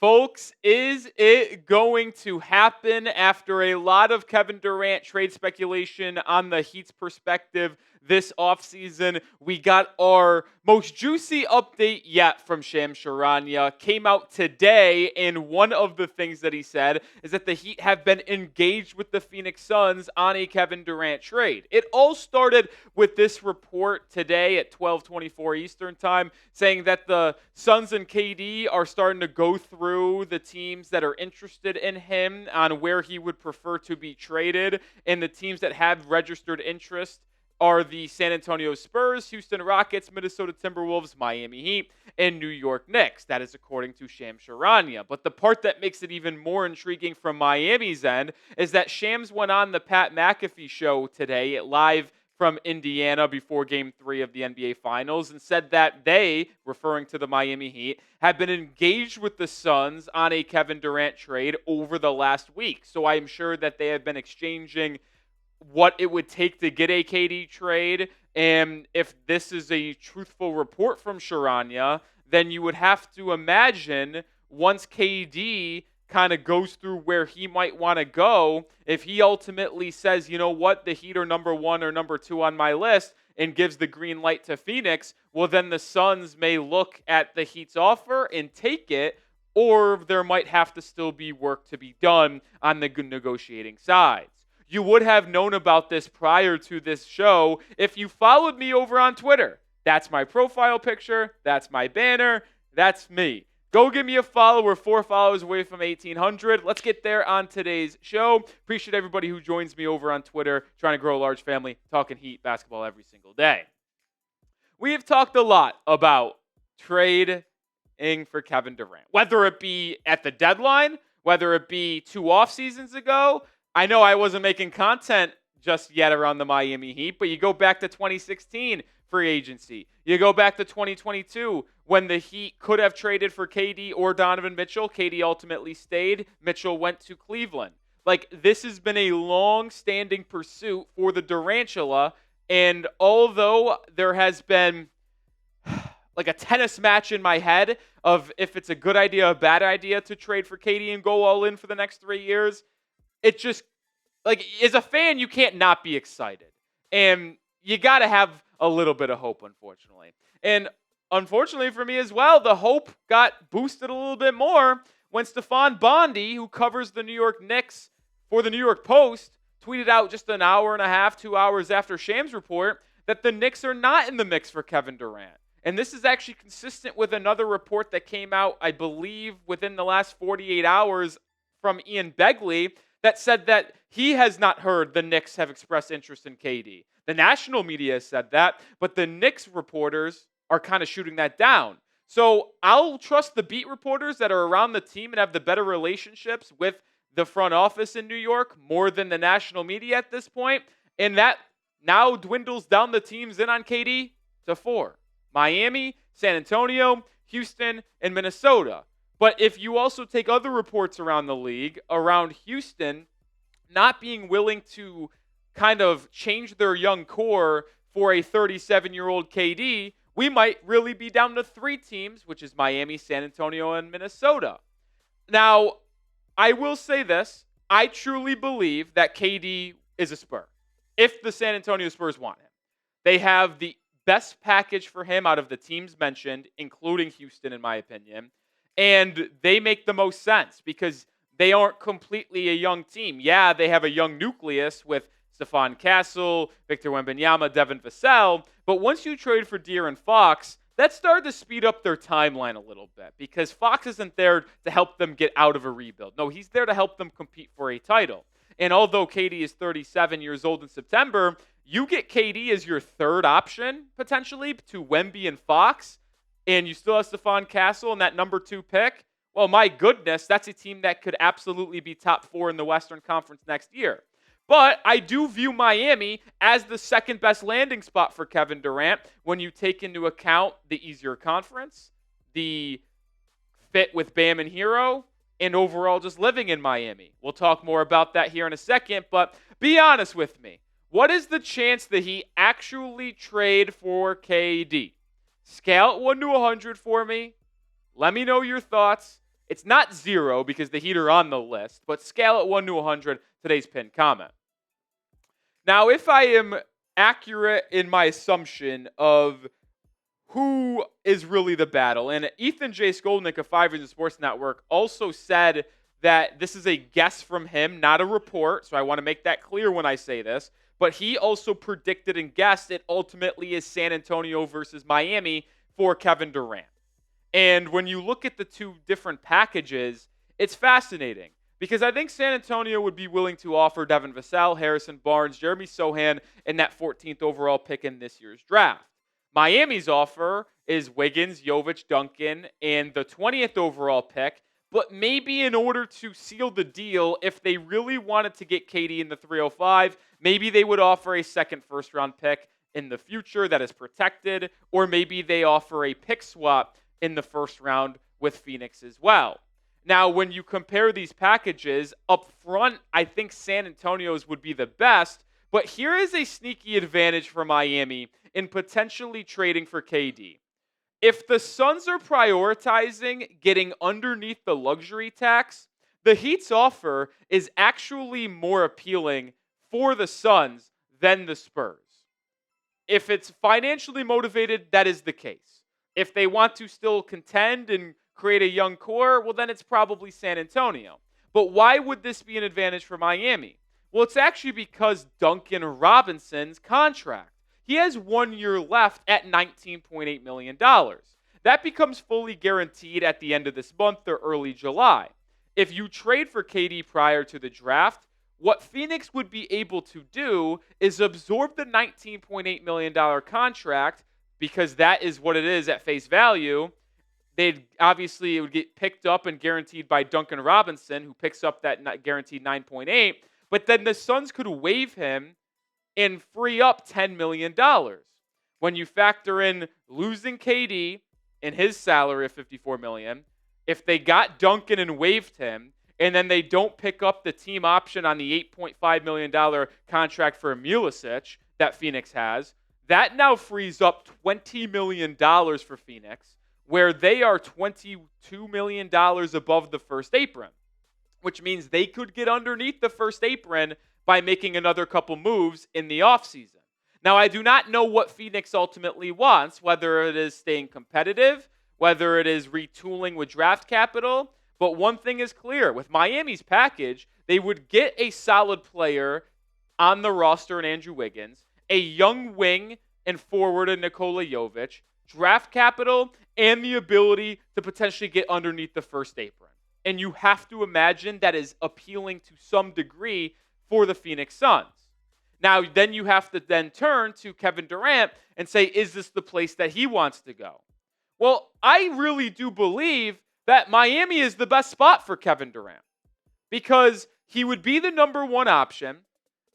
Folks, is it going to happen after a lot of Kevin Durant trade speculation on the Heat's perspective this offseason? We got our most juicy update yet from Shams Charania. Came out today, and one of the things that he said is that the Heat have been engaged with the Phoenix Suns on a Kevin Durant trade. It all started with this report today at 12:24 Eastern Time saying that the Suns and KD are starting to go through the teams that are interested in him on where he would prefer to be traded, and the teams that have registered interest are the San Antonio Spurs, Houston Rockets, Minnesota Timberwolves, Miami Heat, and New York Knicks. That is according to Shams Charania. But the part that makes it even more intriguing from Miami's end is that Shams went on the Pat McAfee show today live from Indiana before Game 3 of the NBA Finals and said that they, referring to the Miami Heat, have been engaged with the Suns on a Kevin Durant trade over the last week. So I am sure that they have been exchanging what it would take to get a KD trade. And if this is a truthful report from Charania, then you would have to imagine once KD kind of goes through where he might want to go, if he ultimately says, you know what, the Heat are number 1 or number 2 on my list and gives the green light to Phoenix, well, then the Suns may look at the Heat's offer and take it, or there might have to still be work to be done on the negotiating sides. You would have known about this prior to this show if you followed me over on Twitter. That's my profile picture. That's my banner. That's me. Go give me a follow. We're 4 followers away from 1,800. Let's get there on today's show. Appreciate everybody who joins me over on Twitter, trying to grow a large family, talking Heat basketball every single day. We have talked a lot about trading for Kevin Durant, whether it be at the deadline, whether it be 2 off seasons ago. I know I wasn't making content just yet around the Miami Heat, but you go back to 2016 free agency. You go back to 2022 when the Heat could have traded for KD or Donovan Mitchell. KD ultimately stayed. Mitchell went to Cleveland. Like, this has been a long-standing pursuit for the Durantula, and although there has been like a tennis match in my head of if it's a good idea or a bad idea to trade for KD and go all in for the next 3 years, it just, like, as a fan, you can't not be excited. And you got to have a little bit of hope, unfortunately. And unfortunately for me as well, the hope got boosted a little bit more when Stefan Bondy, who covers the New York Knicks for the New York Post, tweeted out just an hour and a half, 2 hours after Shams' report that the Knicks are not in the mix for Kevin Durant. And this is actually consistent with another report that came out, I believe, within the last 48 hours from Ian Begley that said that he has not heard the Knicks have expressed interest in KD. The national media has said that, but the Knicks reporters are kind of shooting that down. So I'll trust the beat reporters that are around the team and have the better relationships with the front office in New York more than the national media at this point. And that now dwindles down the teams in on KD to 4. Miami, San Antonio, Houston, and Minnesota. But if you also take other reports around the league, around Houston not being willing to kind of change their young core for a 37-year-old KD, we might really be down to 3 teams, which is Miami, San Antonio, and Minnesota. Now, I will say this. I truly believe that KD is a Spur, if the San Antonio Spurs want him. They have the best package for him out of the teams mentioned, including Houston, in my opinion. And they make the most sense because they aren't completely a young team. Yeah, they have a young nucleus with Stephon Castle, Victor Wembanyama, Devin Vassell. But once you trade for De'Aaron Fox, that started to speed up their timeline a little bit because Fox isn't there to help them get out of a rebuild. No, he's there to help them compete for a title. And although KD is 37 years old in September, you get KD as your third option, potentially, to Wemby and Fox, and you still have Stephon Castle and that number 2 pick. Well, my goodness, that's a team that could absolutely be top 4 in the Western Conference next year. But I do view Miami as the second best landing spot for Kevin Durant when you take into account the easier conference, the fit with Bam and Hero, and overall just living in Miami. We'll talk more about that here in a second, but be honest with me. What is the chance that he actually trade for KD? Scale 1 to 100 for me. Let me know your thoughts. It's not 0 because the Heat are on the list, but scale it 1 to 100, today's pinned comment. Now, if I am accurate in my assumption of who is really the battle, and Ethan J. Skolnick of 5 Reasons Sports Network also said that this is a guess from him, not a report, so I want to make that clear when I say this, but he also predicted and guessed it ultimately is San Antonio versus Miami for Kevin Durant. And when you look at the two different packages, it's fascinating because I think San Antonio would be willing to offer Devin Vassell, Harrison Barnes, Jeremy Sohan, and that 14th overall pick in this year's draft. Miami's offer is Wiggins, Jovic, Duncan, and the 20th overall pick, but maybe in order to seal the deal, if they really wanted to get KD in the 305, maybe they would offer a second first-round pick in the future that is protected, or maybe they offer a pick swap in the first round with Phoenix as well. Now, when you compare these packages, up front, I think San Antonio's would be the best, but here is a sneaky advantage for Miami in potentially trading for KD. If the Suns are prioritizing getting underneath the luxury tax, the Heat's offer is actually more appealing for the Suns than the Spurs. If it's financially motivated, that is the case. If they want to still contend and create a young core, well, then it's probably San Antonio. But why would this be an advantage for Miami? Well, it's actually because Duncan Robinson's contract. He has 1 year left at $19.8 million. That becomes fully guaranteed at the end of this month or early July. If you trade for KD prior to the draft, what Phoenix would be able to do is absorb the $19.8 million contract because that is what it is at face value. It would get picked up and guaranteed by Duncan Robinson, who picks up that guaranteed 9.8. But then the Suns could waive him and free up $10 million. When you factor in losing KD and his salary of $54 million, if they got Duncan and waived him, and then they don't pick up the team option on the $8.5 million contract for Milicic that Phoenix has, that now frees up $20 million for Phoenix, where they are $22 million above the first apron, which means they could get underneath the first apron by making another couple moves in the offseason. Now, I do not know what Phoenix ultimately wants, whether it is staying competitive, whether it is retooling with draft capital, but one thing is clear. With Miami's package, they would get a solid player on the roster in Andrew Wiggins, a young wing and forward in Nikola Jovic, draft capital, and the ability to potentially get underneath the first apron. And you have to imagine that is appealing to some degree for the Phoenix Suns. Now, then you have to then turn to Kevin Durant and say, is this the place that he wants to go? Well, I really do believe that Miami is the best spot for Kevin Durant because he would be the number one option.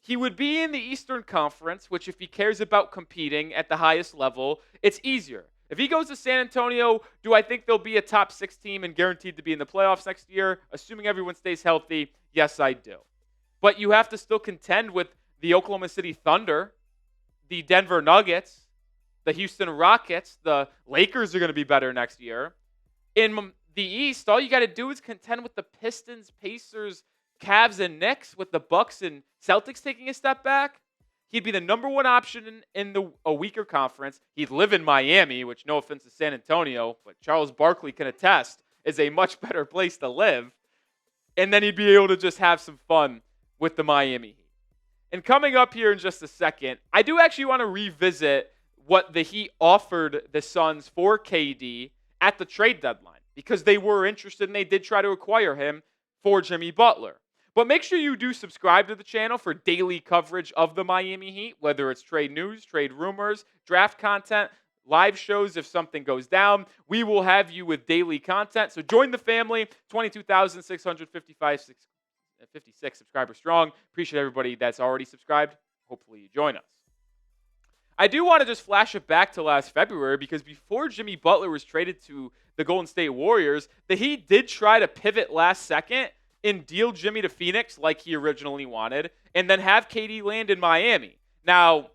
He would be in the Eastern Conference, which if he cares about competing at the highest level, it's easier. If he goes to San Antonio, do I think they'll be a top 6 team and guaranteed to be in the playoffs next year? Assuming everyone stays healthy, yes, I do. But you have to still contend with the Oklahoma City Thunder, the Denver Nuggets, the Houston Rockets. The Lakers are going to be better next year. In the East, all you got to do is contend with the Pistons, Pacers, Cavs, and Knicks, with the Bucks and Celtics taking a step back. He'd be the number one option in a weaker conference. He'd live in Miami, which, no offense to San Antonio, but Charles Barkley can attest is a much better place to live. And then he'd be able to just have some fun with the Miami Heat. And coming up here in just a second, I do actually want to revisit what the Heat offered the Suns for KD at the trade deadline because they were interested and they did try to acquire him for Jimmy Butler. But make sure you do subscribe to the channel for daily coverage of the Miami Heat, whether it's trade news, trade rumors, draft content, live shows if something goes down. We will have you with daily content. So join the family, 56 subscribers strong. Appreciate everybody that's already subscribed. Hopefully you join us. I do want to just flash it back to last February because before Jimmy Butler was traded to the Golden State Warriors, the Heat did try to pivot last second and deal Jimmy to Phoenix like he originally wanted, and then have KD land in Miami. Now,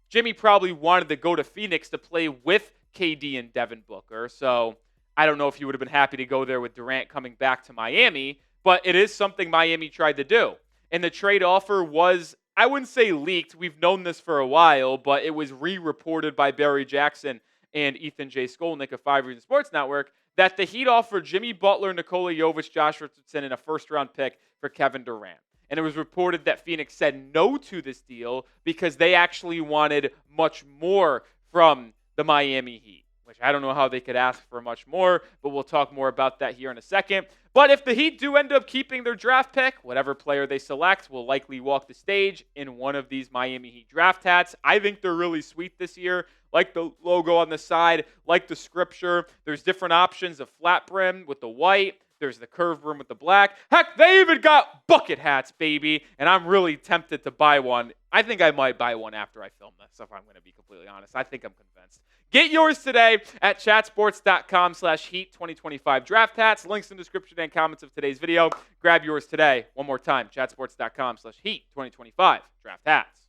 Jimmy probably wanted to go to Phoenix to play with KD and Devin Booker, so I don't know if he would have been happy to go there with Durant coming back to Miami, but it is something Miami tried to do. And the trade offer was, I wouldn't say leaked. We've known this for a while, but it was re-reported by Barry Jackson and Ethan J. Skolnick of 5 Reasons Sports Network that the Heat offered Jimmy Butler, Nikola Jovic, Josh Richardson, and a first-round pick for Kevin Durant. And it was reported that Phoenix said no to this deal because they actually wanted much more from the Miami Heat, which I don't know how they could ask for much more, but we'll talk more about that here in a second. But if the Heat do end up keeping their draft pick, whatever player they select will likely walk the stage in one of these Miami Heat draft hats. I think they're really sweet this year. Like the logo on the side, like the scripture. There's different options of flat brim with the white. There's the curved brim with the black. Heck, they even got bucket hats, baby. And I'm really tempted to buy one. I think I might buy one after I film this, if I'm going to be completely honest. I think I'm convinced. Get yours today at chatsports.com/Heat2025 draft hats. Links in the description and comments of today's video. Grab yours today. One more time, chatsports.com/Heat2025 draft hats.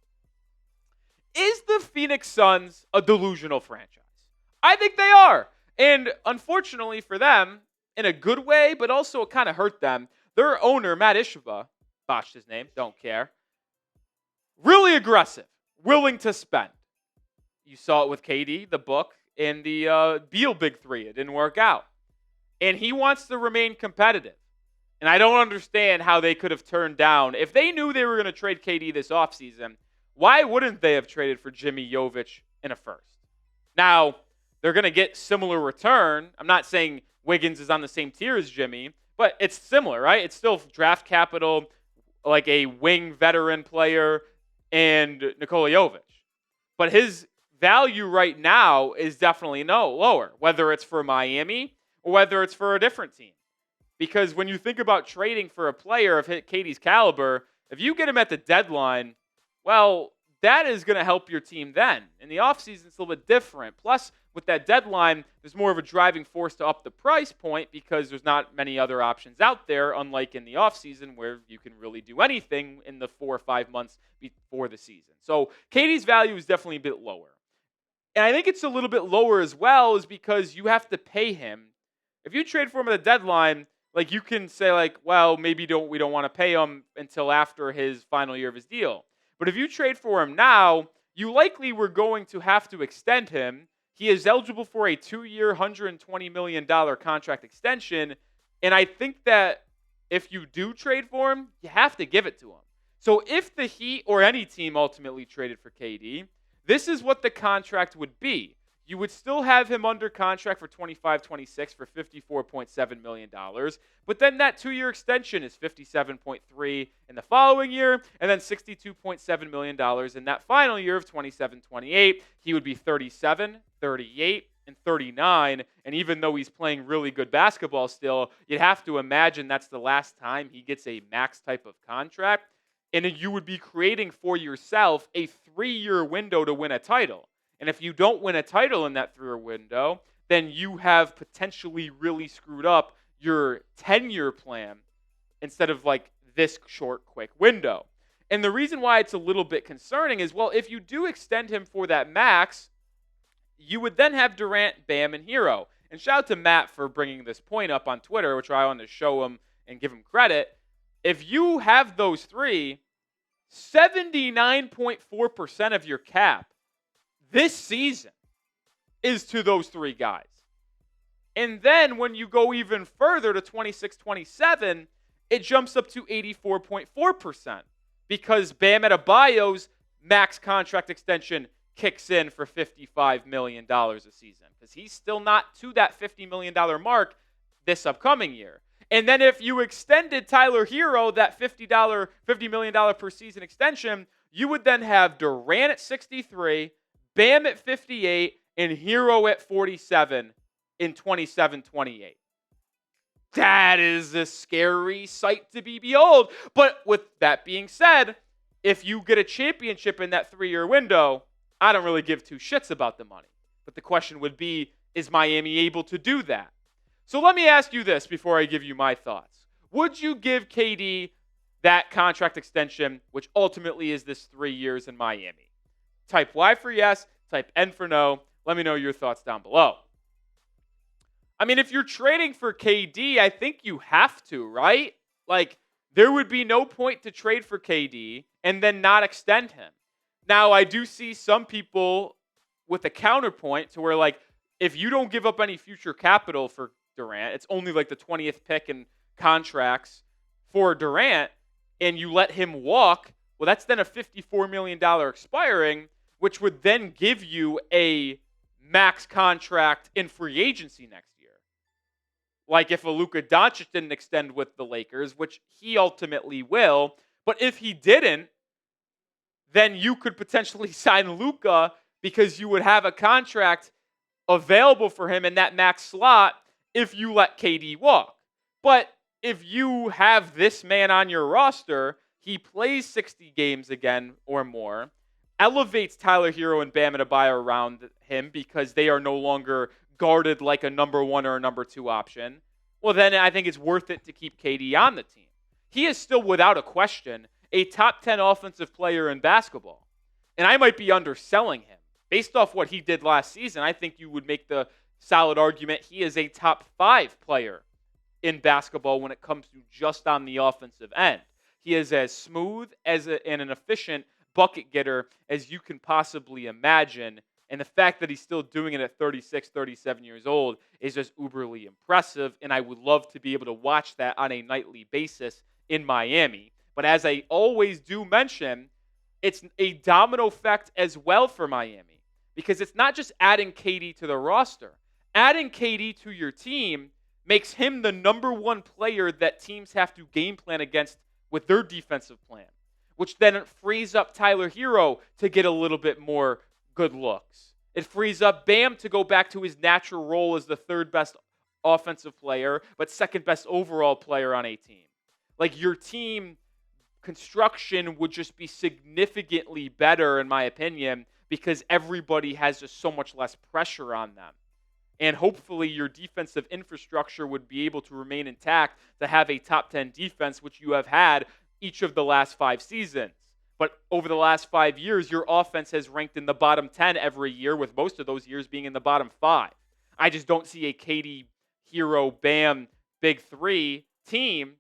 Is the Phoenix Suns a delusional franchise? I think they are. And unfortunately for them, in a good way, but also it kind of hurt them, their owner, Matt Ishbia, botched his name, don't care, really aggressive, willing to spend. You saw it with KD, the book, and the Beal Big Three. It didn't work out. And he wants to remain competitive. And I don't understand how they could have turned down. If they knew they were going to trade KD this offseason, why wouldn't they have traded for Jimmy Jovic in a first? Now, they're going to get similar return. I'm not saying Wiggins is on the same tier as Jimmy, but it's similar, right? It's still draft capital, like a wing veteran player, and Nikola Jovic. But his value right now is definitely lower, whether it's for Miami or whether it's for a different team. Because when you think about trading for a player of KD's caliber, if you get him at the deadline, well, that is going to help your team then. In the offseason, it's a little bit different. Plus, with that deadline, there's more of a driving force to up the price point because there's not many other options out there, unlike in the offseason where you can really do anything in the 4 or 5 months before the season. So KD's value is definitely a bit lower. And I think it's a little bit lower as well is because you have to pay him. If you trade for him at the deadline, like you can say like, well, maybe we don't want to pay him until after his final year of his deal. But if you trade for him now, you likely were going to have to extend him. He is eligible for a 2-year, $120 million contract extension. And I think that if you do trade for him, you have to give it to him. So if the Heat or any team ultimately traded for KD, this is what the contract would be. You would still have him under contract for 25-26 for $54.7 million. But then that 2-year extension is $57.3 in the following year, and then $62.7 million in that final year of 27-28. He would be 37, 38, and 39. And even though he's playing really good basketball still, you'd have to imagine that's the last time he gets a max type of contract. And then you would be creating for yourself a 3-year window to win a title. And if you don't win a title in that 3-year window, then you have potentially really screwed up your 10-year plan instead of like this short, quick window. And the reason why it's a little bit concerning is, well, if you do extend him for that max, you would then have Durant, Bam, and Hero. And shout out to Matt for bringing this point up on Twitter, which I want to show him and give him credit. If you have those three, 79.4% of your cap this season is to those three guys. And then when you go even further to 26-27, it jumps up to 84.4% because Bam Adebayo's max contract extension kicks in for $55 million a season because he's still not to that $50 million mark this upcoming year. And then if you extended Tyler Hero that $50 million per season extension, you would then have Durant at 63, Bam at 58, and Hero at 47 in 27-28. That is a scary sight to behold. But with that being said, if you get a championship in that 3-year window, I don't really give two shits about the money. But the question would be, is Miami able to do that? So let me ask you this before I give you my thoughts. Would you give KD that contract extension, which ultimately is this 3 years in Miami? Type Y for yes, type N for no. Let me know your thoughts down below. I mean, if you're trading for KD, I think you have to, right? Like, there would be no point to trade for KD and then not extend him. Now, I do see some people with a counterpoint to where, like, if you don't give up any future capital for Durant, it's only like the 20th pick in contracts for Durant, and you let him walk, well, that's then a $54 million expiring, which would then give you a max contract in free agency next year. Like if a Luka Doncic didn't extend with the Lakers, which he ultimately will, but if he didn't, then you could potentially sign Luka because you would have a contract available for him in that max slot if you let KD walk. But if you have this man on your roster, he plays 60 games again or more, elevates Tyler Hero and Bam Adebayo around him because they are no longer guarded like a number one or a number two option, well, then I think it's worth it to keep KD on the team. He is still, without a question, a top 10 offensive player in basketball. And I might be underselling him. Based off what he did last season, I think you would make the solid argument he is a top 5 player in basketball when it comes to just on the offensive end. He is as smooth and an efficient bucket getter as you can possibly imagine. And the fact that he's still doing it at 36, 37 years old is just uberly impressive. And I would love to be able to watch that on a nightly basis in Miami. But as I always do mention, it's a domino effect as well for Miami. Because it's not just adding KD to the roster. Adding KD to your team makes him the number one player that teams have to game plan against with their defensive plan, which then frees up Tyler Hero to get a little bit more good looks. It frees up Bam to go back to his natural role as the third best offensive player, but second best overall player on a team. Like, your team construction would just be significantly better, in my opinion, because everybody has just so much less pressure on them. And hopefully your defensive infrastructure would be able to remain intact to have a top 10 defense, which you have had each of the last 5 seasons. But over the last 5 years, your offense has ranked in the bottom 10 every year, with most of those years being in the bottom 5. I just don't see a KD, Hero, Bam, Big Three team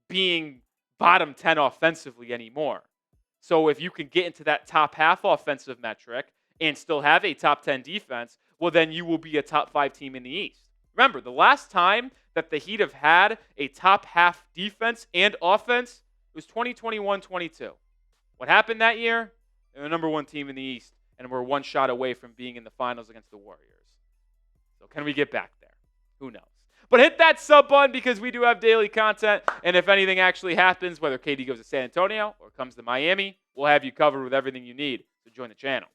being bottom 10 offensively anymore. So if you can get into that top half offensive metric and still have a top 10 defense, well, then you will be a top 5 team in the East. Remember, the last time that the Heat have had a top half defense and offense was 2021-22. What happened that year? They're the number one team in the East, and we're one shot away from being in the finals against the Warriors. So can we get back there? Who knows? But hit that sub button because we do have daily content, and if anything actually happens, whether KD goes to San Antonio or comes to Miami, we'll have you covered with everything you need. So join the channel.